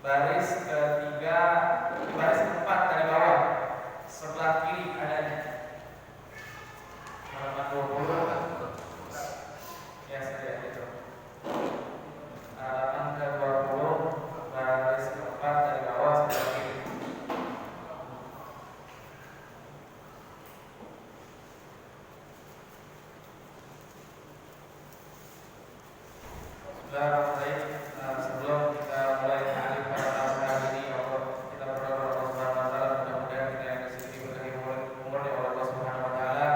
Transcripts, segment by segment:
baris ketiga, baris keempat dari bawah, sebelah kiri adanya. Halaman 20. Ya, saya itu. Halaman ke-20, baris keempat dari bawah, sebelah kiri. Bismillahirrahmanirrahim. Sebelum kita mulai ta'lim pada tahun hari ini, kita berdoa kepada Allah Subhanahu wa taala, mudah-mudahan kita yang di sini diberi umur oleh Allah Subhanahu wa taala,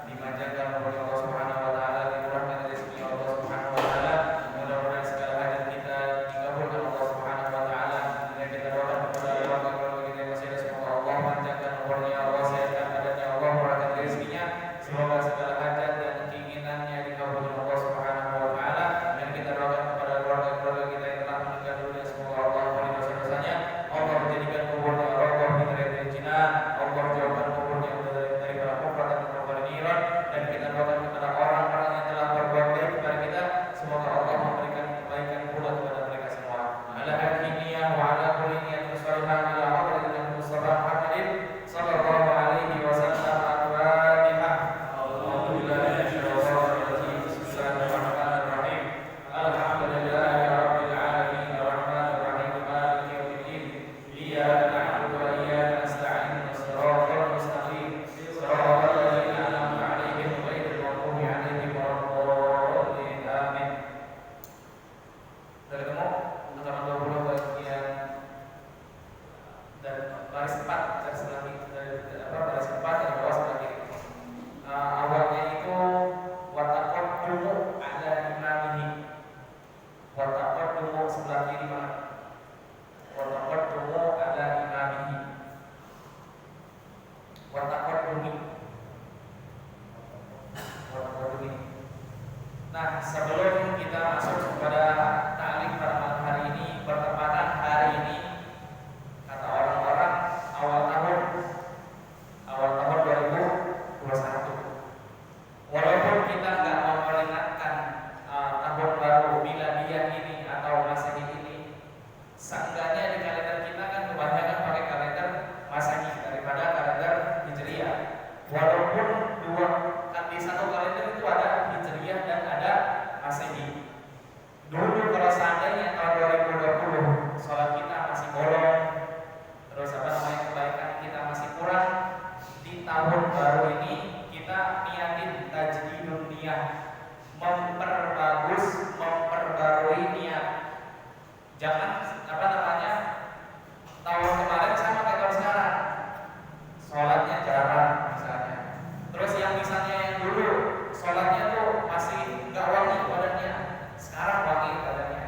dimanjakan oleh Allah Subhanahu wa taala, dimurahkan rezeki Allah Subhanahu wa taala, mudah-mudahan segala hajat kita dikabulkan Allah Subhanahu wa taala. Dan kita doakan kepada keluarga kita yang masih ada, semoga Allah panjangkan umurnya, Allah sehatkan badannya, Allah murahkan rezekinya, semoga segala hajat dan keinginannya dikabulkan Allah Subhanahu wa taala. Dan kita doakan kepada keluarga kita yang telah meninggal dunia, semoga Allah ampuni dosa-dosanya, Allah menjadikan kuburnya Allah di neraka Jinnah, Allah jauhkan kuburnya dari para kufar dan para niran. Dan kita doakan kepada orang-orang yang telah berbuat baik kepada kita, semoga Allah memberikan kebaikan pula kepada mereka semua. Ala hadiniyah wa ala kulli niyatin shalihah ila hadratin Mustafa Muhammadin sallallahu alaihi wasallam. Al-Fatihah. Alhamdulillah. Bismillahirrahmanirrahim. Alhamdulillahi rabbil alamin, arrahmanir rahim, maliki yaumiddin. Iyyaka na'budu wa iyyaka nasta'in, shiratal mustaqim, shiratal ladzina an'amta 'alaihim ghairil maghdubi 'alaihim waladdallin. Amin. Sudah ketemu? Halaman 20 bagian dan baris 4 dari sebelah kiri, baris 4 dari bawah sebelah kiri. Awalnya itu wataqaddumu ala imamihi. Wataqaddumu sebelah kiri mana? Wataqaddumu ala imamihi. Wataqaddumi. Wataqaddumi. Nah, sebelum kita masuk kepada ta'lim pada malam hari ini, bertepatan hari ini kata orang-orang awal tahun 2021. Walaupun kita nggak memperingatkan tahun baru miladiah ini atau Masehi ini, seenggaknya di kalender kita kan kebanyakan pakai kalender Masehi daripada kalender Hijriah. Walaupun di satu kalender itu ada Hijriah dan ada Masehi. Dulu kalau seandainya tahun 2020 sholat kita masih bolong, terus kebaikan kita masih kurang, di tahun baru ini kita niatin tajdidun niyah, memperbarui niat. Jangan tahun kemarin sama kayak tahun sekarang, sholatnya jarang misalnya. Terus yang misalnya yang dulu sholatnya tuh masih nggak wangi badannya, sekarang wangi badannya.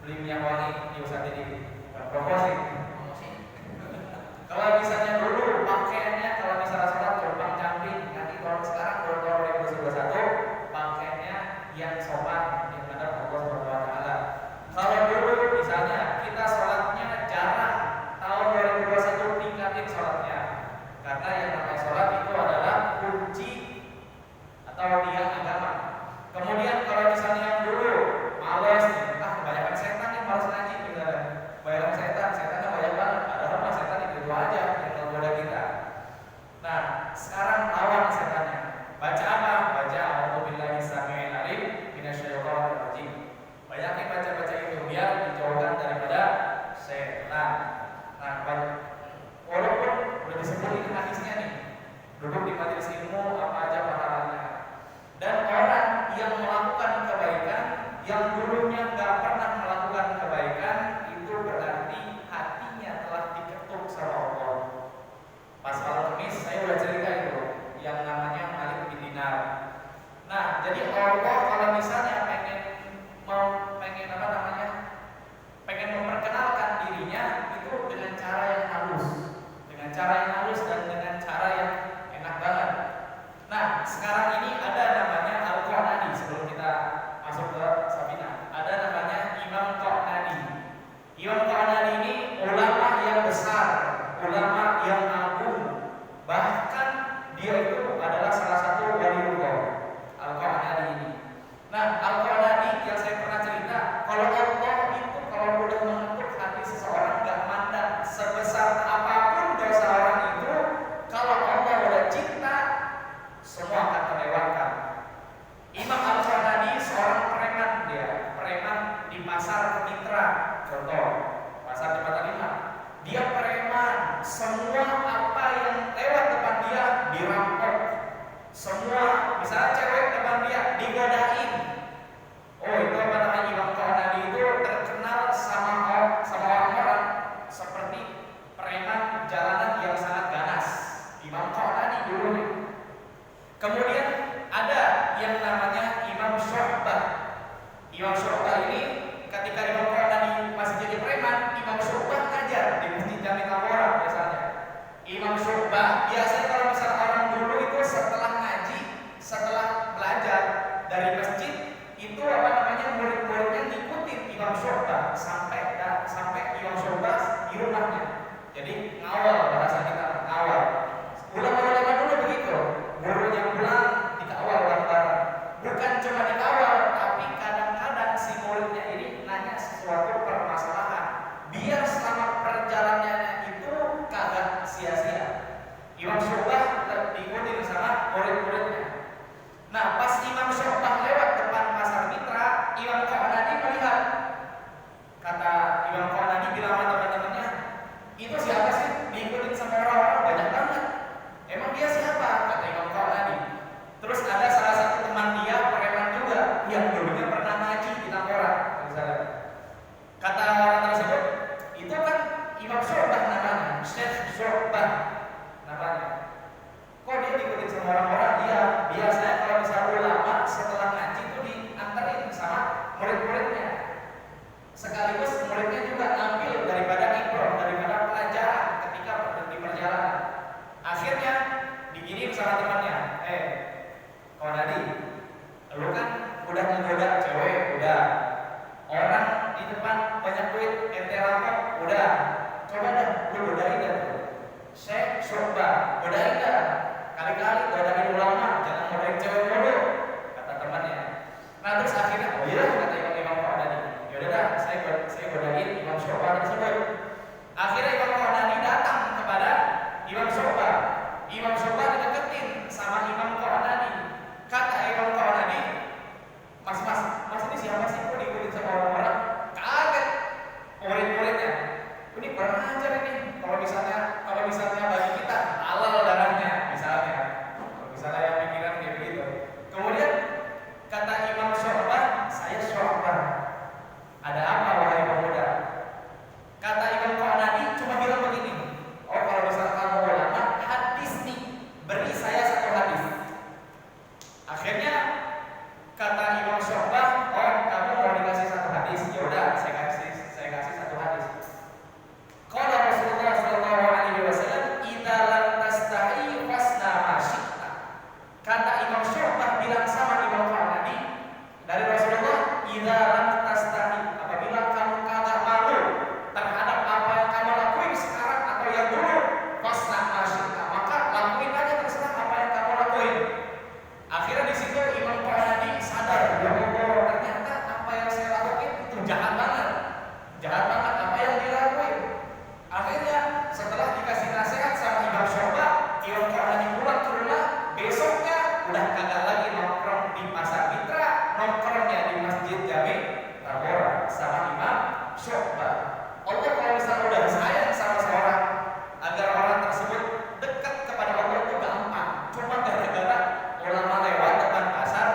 Beli minyak wangi di Ustaz ini, promosi. Kalau misalnya dulu pakaiannya, kalau misalnya sholat terbang camping, nanti kalau sekarang tahun 2021 pakaiannya yang sopan, yang benar Allah Subhanahu wa taala. Kalau dulu misalnya kita sholatnya jarang, tahun 2021 tingkatin sholatnya, karena yang namanya sholat itu adalah kunci atau tiang agama. Kemudian kalau misalnya yang dulu males nih, kebanyakan setan yang males ngaji, kebanyakan setannya banyak banget, padahal mah setan itu aja yang menggoda kita. Nah, sekarang lawan setannya. Baca apa? Baca a'udzubillahi samii'il 'alim minasyaitonir rajim. Banyakin baca-baca itu biar dijauhkan daripada setan. Nah, walaupun udah disebutin hadisnya nih, duduk di majelis ilmu apa aja pahalanya. Dan orang yang melakukan kebaikan, yang dulunya nggak pernah melakukan kebaikan, itu berarti hatinya telah diketuk sama Allah. Pas malam Kamis saya udah cerita itu yang namanya Malik bin Dinar. Nah, jadi Allah kalau misalnya pengen memperkenalkan dirinya itu dengan cara yang halus dan dengan cara yang enak banget. Nah, sekarang ini ada namanya Al-Qanadi. Sebelum kita masuk ke Sabina, ada namanya Imam Qanadi. Imam Qanadi ini ulama yang besar, ulama yang agung, bahkan dia itu adalah salah satu waliullah, Al-Qanadi ini. Nah, Al-Qanadi yang saya pernah cerita, kalau Allah itu kalau udah mengetuk hati seseorang, pasar mitra, contoh pasar Jembatan 5, dia preman, semua apa yang lewat depan dia dirampok, semua misalnya cewek depan dia digodain. Oh itu apa namanya, Imam Qahanadi itu terkenal sama orang-orang seperti preman jalanan yang sangat ganas. Imam Qahanadi dulu. Kemudian ada yang namanya Imam Syu'bah. Imam Syu'bah ini ketika Imam Qahanadi masih jadi preman, Imam Syu'bah ngajar di Masjid Jami Tambora biasanya. Imam Syu'bah biasanya kalau misalnya orang dulu itu setelah ngaji, setelah belajar dari masjid itu apa namanya, murid-muridnya ngikutin Imam Syu'bah sampai Imam Syu'bah di rumahnya. Jadi ngawal, bahasa kita ngawal. Ulama-ulama dulu begitu, gurunya pulang dikawal bareng-bareng. Bukan cuma dikawal, tapi kadang-kadang si muridnya ini nanya sesuatu permasalahan, biar selama perjalanannya itu kagak sia-sia. Imam Syu'bah diikutin sama murid-muridnya. Nah, pas Imam Syu'bah lewat depan pasar mitra, Imam Qahanadi melihat. Kata Imam Qahanadi bilang sama teman-temannya, itu siapa sih diikutin sama orang-orang banyak banget? Emang dia siapa? Kata Imam Qahanadi. Terus ada salah satu teman dia, preman juga, yang dulunya pernah ngaji di Tambora, misalnya. Kata orang tersebut, itu kan Imam Syu'bah namanya, Syekh Syu'bah namanya. Kok dia diikutin sama orang-orang? Dia biasanya kalau misalnya ulama setelah ngaji itu diantarin sama murid-muridnya. Sekaligus muridnya juga ngambil daripada ibrah, daripada pelajaran ketika di perjalanan. Akhirnya diginiin sama temannya, Qahanadi, lu kan udah menggoda cewek, udah. Orang di depan banyak duit, ente rampok, udah. Coba dah, lu godain dah tuh. Syekh Syu'bah, godain dah. Kali-kali godain ulama, jangan godain cewek mulu, kata temannya. Nah terus akhirnya, oh iya, kata Imam Qahanadi, yaudah dah, saya godain Imam Syu'bah tersebut. Akhirnya Imam Qahanadi datang kepada Imam Syu'bah. Imam Syu'bah dideketin sama Imam Qahanadi. Kata Imam Qahanadi, mas ini siapa sih, kok diikutin sama orang-orang? Kaget murid-muridnya. Ini kurang ajar ini. Kalau misalnya bagi kita halal darahnya, misalnya. Kalau misalnya yang pikiran kayak begitu. Kemudian kata Imam Syu'bah, saya Syu'bah. Ada apa wahai pemuda? Kata Imam Qahanadi cuma bilang begini, oh kalau misalnya kamu ulama, hadis nih, beri saya satu hadis. Akhirnya kata Imam Syu'bah, oh kamu mau dikasih satu hadis, ya udah saya kasih satu hadis. Qala Rasulullah sallallahu alaihi wasallam, "Idza lam tastahi fasna ma syi'ta." Kata Imam Syu'bah bilang sama Imam Qahanadi dari Rasulullah, "Idza lam tastahi," apabila kamu kagak malu terhadap apa yang kamu lakuin sekarang atau yang dulu, fasna ma syi'ta, maka lakuin aja terserah apa yang kamu lakuin. Akhirnya di situ Imam Qahanadi sadar, ya Allah, ternyata apa yang saya lakuin itu jahat banget apa yang dilakuin. Akhirnya setelah dikasih nasihat sama Imam Syu'bah, Imam Qahanadi pulang ke rumah. Besoknya udah kagak lagi nongkrong di pasar mitra, nongkrongnya di Masjid Jami Tambora sama Imam Syu'bah. Allah kalau misalnya udah sayang sama seorang, agar orang tersebut dekat kepada Allah itu gampang. Cuma gara-gara ulama lewat depan pasar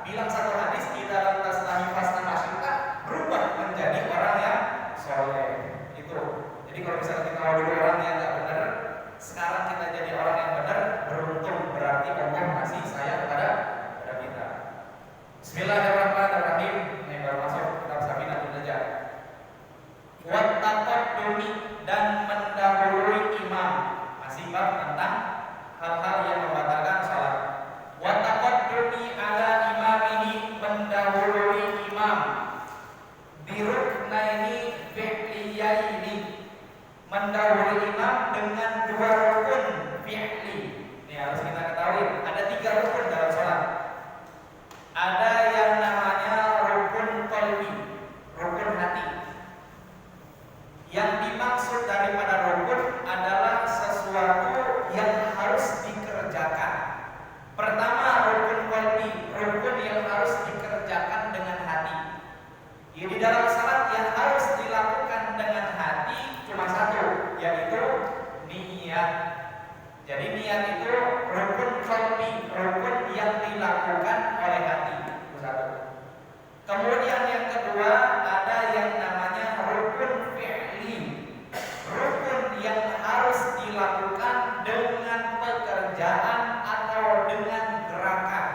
bilang satu hadis, "Idza lam tastahi fasna ma syi'ta," berubah menjadi orang yang soleh. Itu. Jadi kalau misalnya kita mau dulu orang yang nggak benar, sekarang kita jadi orang yang benar, beruntung, berarti Allah masih sayang kepada kita. Bismillahirrahmanirrahim. Ini baru masuk kitab Saminatul Najah. Wat taqaddumi, dan mendahului imam. Masih bab tentang hal-hal yang membatalkan salat. Wat taqaddumi ala imamihi, mendahului imam. Biruknaini fi'liyaini, mendahului imam dengan dua rukun fi'li. Ini harus kita ketahui, ada 3 rukun dalam sholat. Ada yang namanya rukun qalbi, rukun hati. Yang dimaksud daripada rukun adalah sesuatu yang harus dikerjakan. Pertama, rukun qalbi, rukun yang harus dikerjakan dengan hati. Di dalam salat yang fi'li, rukun yang harus dilakukan dengan pekerjaan atau dengan gerakan.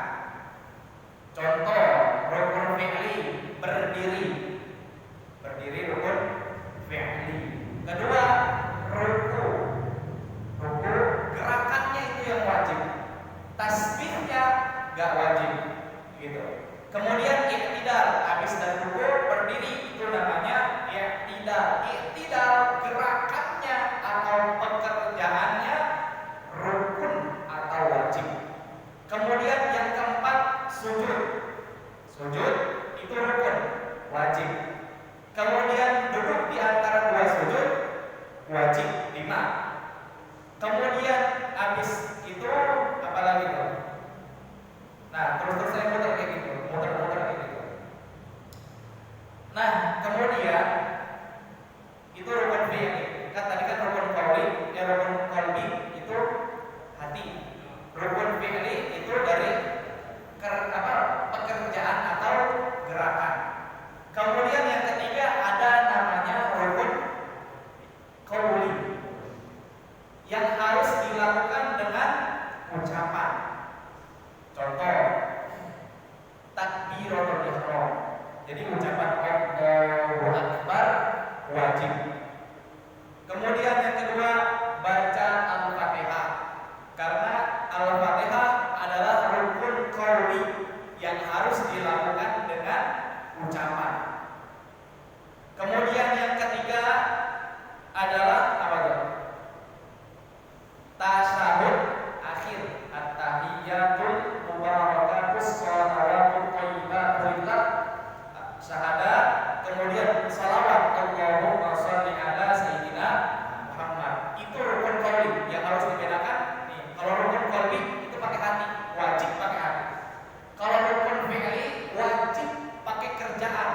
Contoh rukun fi'li, berdiri rukun fi'li. Kedua, ruku gerakannya itu yang wajib, tasbihnya gak wajib gitu. Kemudian i'tidal, habis dari ruku berdiri, itu namanya i'tidal gerakannya atau pekerjaannya rukun atau wajib. Kemudian yang keempat, sujud itu rukun wajib. Kemudian duduk di antara dua sujud wajib 5. Kemudian habis itu apa lagi tuh? Nah, terus saya muter kayak gitu, muter kayak gitu. Nah, kemudian itu rukun fi'li. Kan tadi kan rukun qalbi itu hati. Rukun fi'li itu dari pekerjaan atau gerakan. Kemudian yang ketiga ada namanya rukun qauli, yang harus dilakukan dengan ucapan. Contoh takbiratul ihram. Jadi ucapan Allahu Akbar wajib. Kemudian yang kedua baca Al-Fatihah. Karena Al-Fatihah adalah rukun qauli yang harus dilakukan dengan ucapan. Kemudian yang ketiga adalah apa tuh? Tasyahud akhir, at-tahiyyatul mubarakatus shalawatut thayyibatul syahadat, kemudian salawat Allahumma shalli ala sayyidina Muhammad. Itu rukun qauli yang harus dibedakan. Nih, kalau rukun qauli itu pakai hati, wajib pakai hati. Kalau rukun fi'li wajib pakai kerjaan,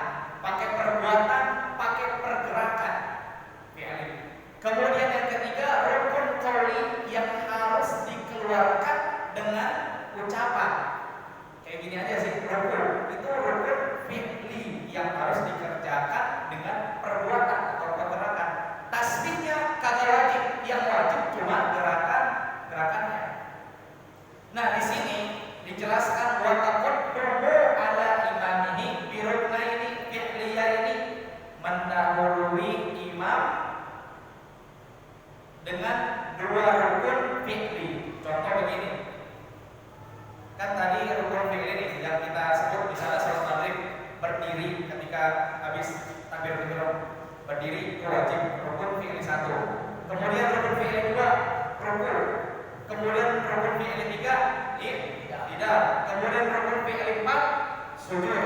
pakai perbuatan, pakai pergerakan fi'li. Kemudian yang ketiga rukun qauli yang harus dikeluarkan dengan ucapan. Kayak gini aja sih, rukun itu rukun fi'li yang harus dikerjakan dengan perbuatan atau pergerakan. Tasbihnya kagak wajib, yang wajib cuma gerakannya. Nah, di sini dijelaskan wa taqaddamu ala imamihi bi ruknaini fi'liyaini, mendahului imam dengan dua rukun fi'li. Contoh begini. Kan tadi rukun fi'li nih yang kita sebut misalnya salat maghrib, berdiri ketika habis takbiratul ihram. Berdiri itu wajib, rukun fi'li 1. Kemudian rukun fi'li 2, ruku. Kemudian rukun fi'li 3, i'tidal. Kemudian rukun fi'li 4, sujud.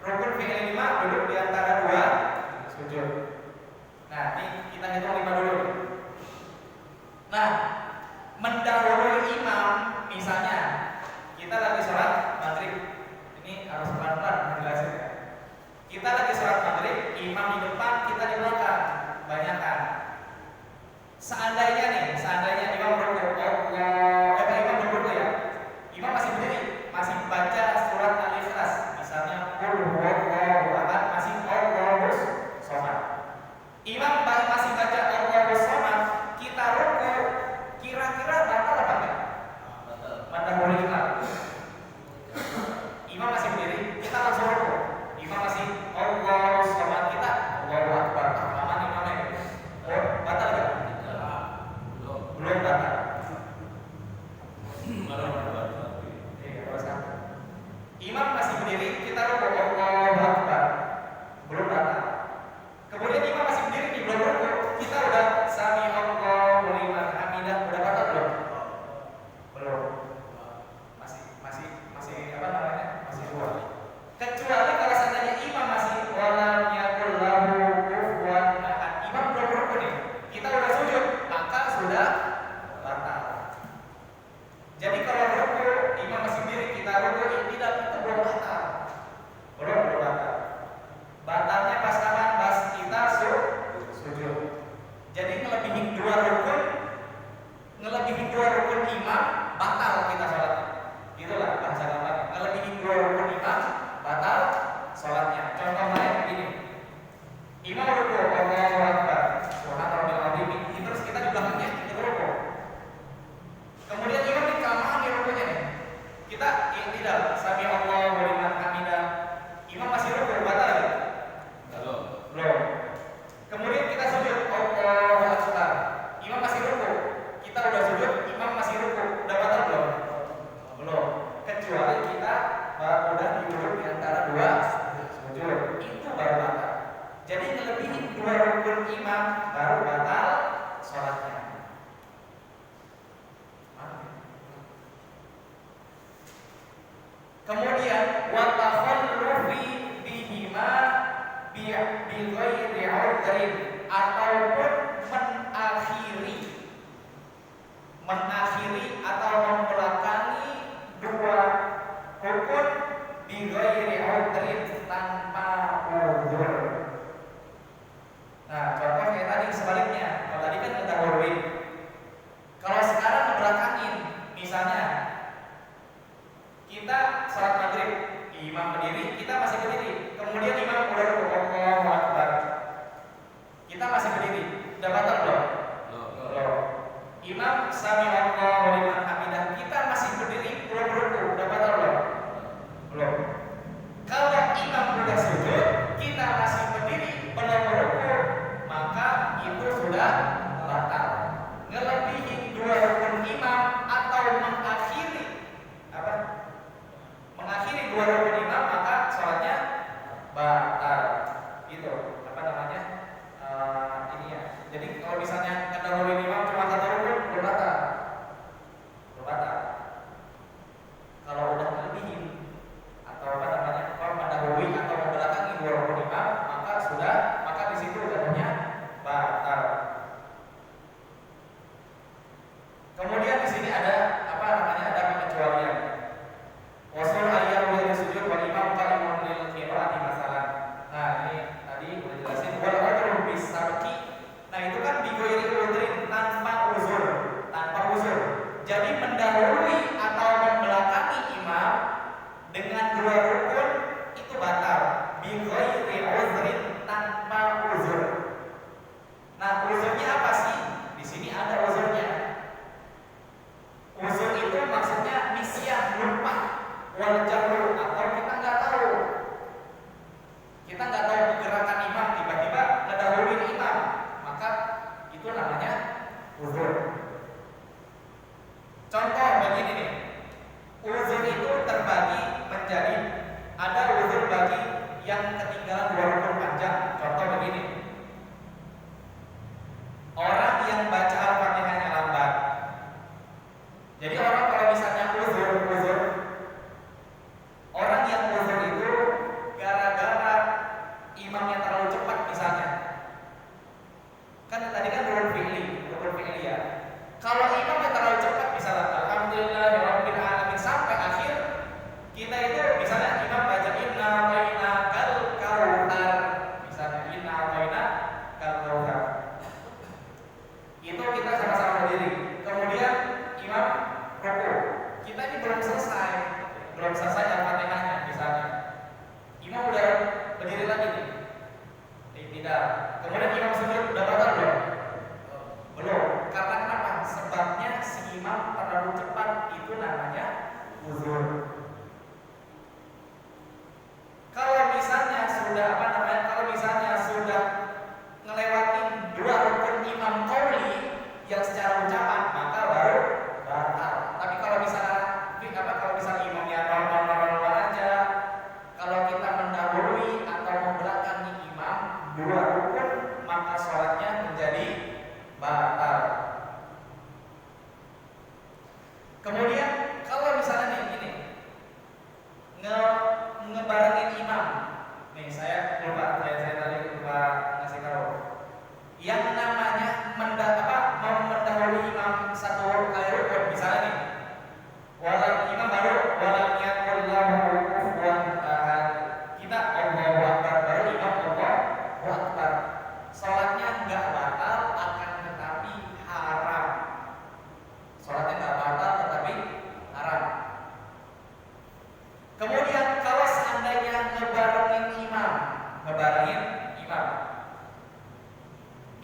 Rukun fi'li 5, duduk di antara dua sujud. Nah, ini kita hitung 5 dulu. Nah, mendahului imam, misalnya kita lagi sholat maghrib, ini harus pelan-pelan menjelaskan. Kita lagi sholat maghrib, imam di depan, kita di belakang, banyakan. Seandainya imam ruku, imam ruku ya, imam masih berdiri, masih baca surat Al-Ikhlas, misalnya qul huwallahu ahad, masih Allahus shomad. Imam masih baca Allahus shomad, kita ruku, kira-kira batal apa enggak? Mendahului imam. Imam masih berdiri, kita langsung ruku. Imam masih Allahus shomad, kita Allahu rukun imam baru batal sholatnya. Kemudian wa takhallufi bihima bi ghairi 'udhrin, ataupun mengakhiri atau membelakangi dua rukun bi ghairi 'udhrin, tanpa uzur. Nah, contoh kayak tadi sebaliknya. Kalau tadi kan mendahului. Kalau sekarang ngebelakangin, misalnya kita salat maghrib, imam berdiri, kita masih berdiri. Kemudian imam udah Allahu Akbar, kita masih berdiri. Udah batal belum? Belum. Imam sami Allahu liman hamidah, kita masih berdiri, belum ruku. Udah batal belum? Belum. Kalau imam udah sujud, kita masih berdiri, belum ruku, maka itu sudah batal. Ngelebihi dua rukun imam atau mengakhiri dua rukun imam, maka sholatnya batal. Itu apa namanya? Ini ya. Jadi kalau misalnya ngedahului imam cuma satu rukun, batal. Kalau udah melebihi atau apa namanya? Kalau mendahului atau membelakangi dua rukun imam, maka di situ jadinya batal. Kemudian di sini ada apa namanya? Ada pengecualian. Wasul ayyam wal sujud wal imam qalimun lil qiraati masalan. Nah, ini tadi udah jelasin wal adru bis sabqi. Nah, itu kan bi ghairi udhrin, tanpa uzur. Jadi mendahului atau membelakangi imam dengan dua rukun itu batal. Bi ghairi udhrin, tanpa uzur. Nah, uzurnya apa sih? Di sini ada uzurnya. Uzur itu maksudnya nisyan, lupa, wal jahlu, atau kita nggak tahu gerakan imam, tiba-tiba ngedahuluin imam, maka itu namanya uzur. Contoh begini nih, uzur itu terbagi menjadi, ada uzur bagi yang ketinggalan dua rukun panjang. Contoh begini, orang yang baca Al-Fatihahnya lambat. Jadi orang kalau misalnya uzur, orang yang uzur itu gara-gara imamnya terlalu cepat misalnya. Kan tadi kan rukun fi'li ya. Kalau imamnya terlalu cepat, misalnya alhamdulillahirabbil alamin sampai akhir, kita itu misalnya imam baca inna a'tainakal kautsar, misalnya inna a'tainakal kautsar. Itu kita sama-sama berdiri. Kemudian imam ruku. Kita ini belum selesai Al-Fatihahnya misalnya. Imam udah berdiri lagi nih. Tidak. Kemudian imam sujud, udah batal belum? Belum. Karena kenapa? Sebabnya si imam terlalu cepat, itu namanya uzur. Kalau misalnya sudah ngelewatin dua rukun imam qauli yang secara ucapan, maka baru batal. Tapi kalau misalnya imamnya normal aja, kalau kita mendahului atau membelakangi imam dua rukun, maka sholatnya menjadi batal. Kemudian kalau misalnya nih gini, ngebarengin imam, nih saya tadi lupa ngasih tahu, yang namanya mendahului imam satu kali rukun, misalnya nih, imam baru walam yaqullahu kufuwan ahad, kita Allahu Akbar, baru imam Allahu Akbar, sholatnya nggak batal, akan tetapi haram. Sholatnya nggak batal tetapi haram. Kemudian kalau seandainya ngebarengin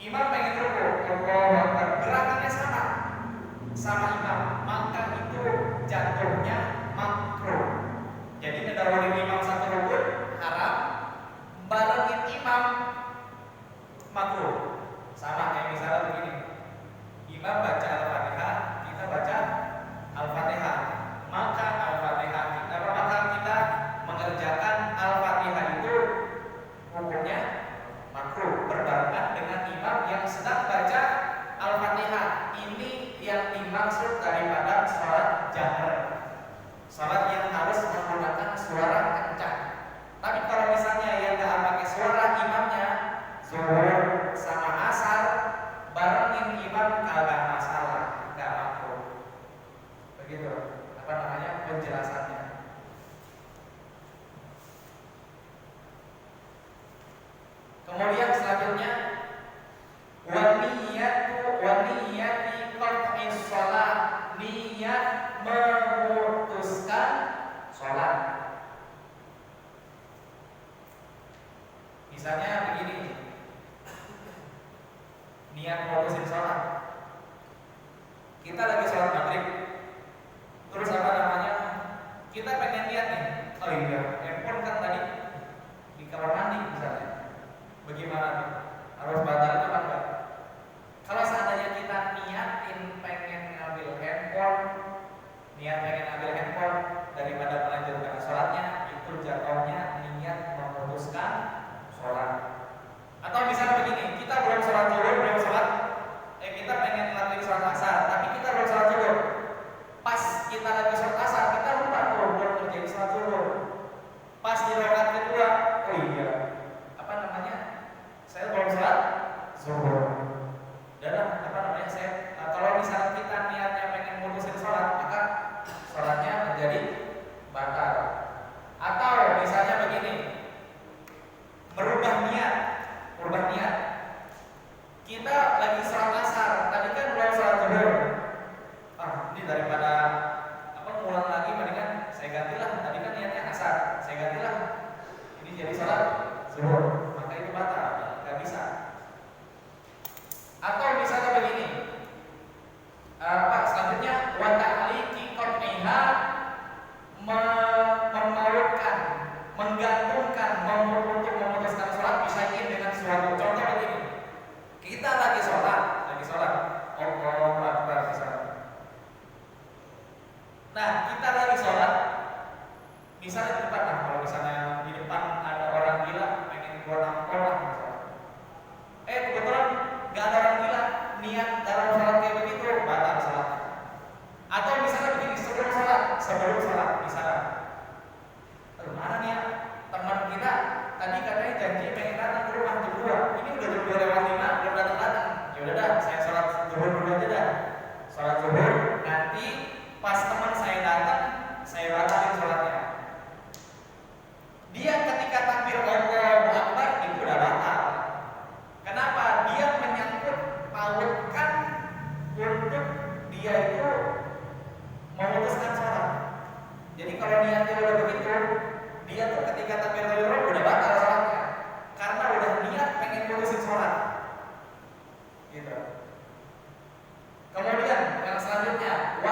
imam pengen ruku, Allahu Akbar, gerakannya sama imam, maka itu jatuhnya makruh. Jadi ngedahuluin imam satu rukun haram, barengin imam makruh. Sama kayak misalnya begini, imam baca Al-Fatihah, kita baca Al-Fatihah, maka kita mengerjakan Al-Fatihah itu hukumnya makruh berbarengan dengan niat mutusin sholat. Kita lagi sholat maghrib, terus apa namanya? Kita pengen niat nih. Oh iya, handphone kan tadi di kamar mandi misalnya. Bagaimana nih? Harus batal itu kan enggak? Kalau seandainya kita niatin pengen ngambil handphone, niat pengen ambil handphone daripada melanjutkan sholatnya, itu jatuhnya niat memutuskan sholat. Atau misalnya begini, kita belum sholat zuhur, belum sholat, kita pengen ngelakuin sholat asar, tapi kita belum sholat zuhur. Pas kita lagi sholat asar, kita lupa tuh belum ngerjain sholat zuhur. Pas di rakaat kedua, oh iya, apa namanya? Saya belum sholat zuhur. Dan apa namanya? Kalau misalnya kita niatnya pengen mutusin sholat, maka sholatnya menjadi batal. Atau misalnya begini, merubah niat. Kita lagi sholat asar, tadi kan belum sholat zuhur. Ini daripada ngulang lagi, mendingan saya gantilah. Tadi kan niatnya asar, saya gantilah. Ini jadi sholat zuhur, maka itu batal, nggak bisa. Atau misalnya begini, selanjutnya wa ta'liqi qat'iha, memautkan, menggantungkan untuk memutuskan sholat bisa dengan suatu. Contoh begini, kita lagi sholat, Allahu Akbar misalnya. Nah, kita lagi sholat, misalnya di depan, kalau misalnya di depan ada orang gila pengen keluar angkor misalnya. Kebetulan nggak ada orang gila, niat dalam sholat kayak begitu, batal sholatnya. Atau misalnya begini, sebelum sholat misalnya, mana nih ya, teman kita tadi katanya janji pengen datang ke rumah jam 2, ini udah jam 2 lewat 5 belum datang. Ya udah dah, saya sholat zuhur dulu aja dah. Sholat zuhur, nanti pas teman saya datang, saya batalin sholatnya. Dia ketika takbir Allahu Akbar itu udah batal. Kenapa? Dia menyangkut pautkan untuk dia itu memutuskan sholat. Jadi kalau niatnya udah begitu, dia tuh ketika takbiratul ihram udah batal sholatnya, karena udah niat pengen mutusin sholat. Gitu. Kemudian yang selanjutnya,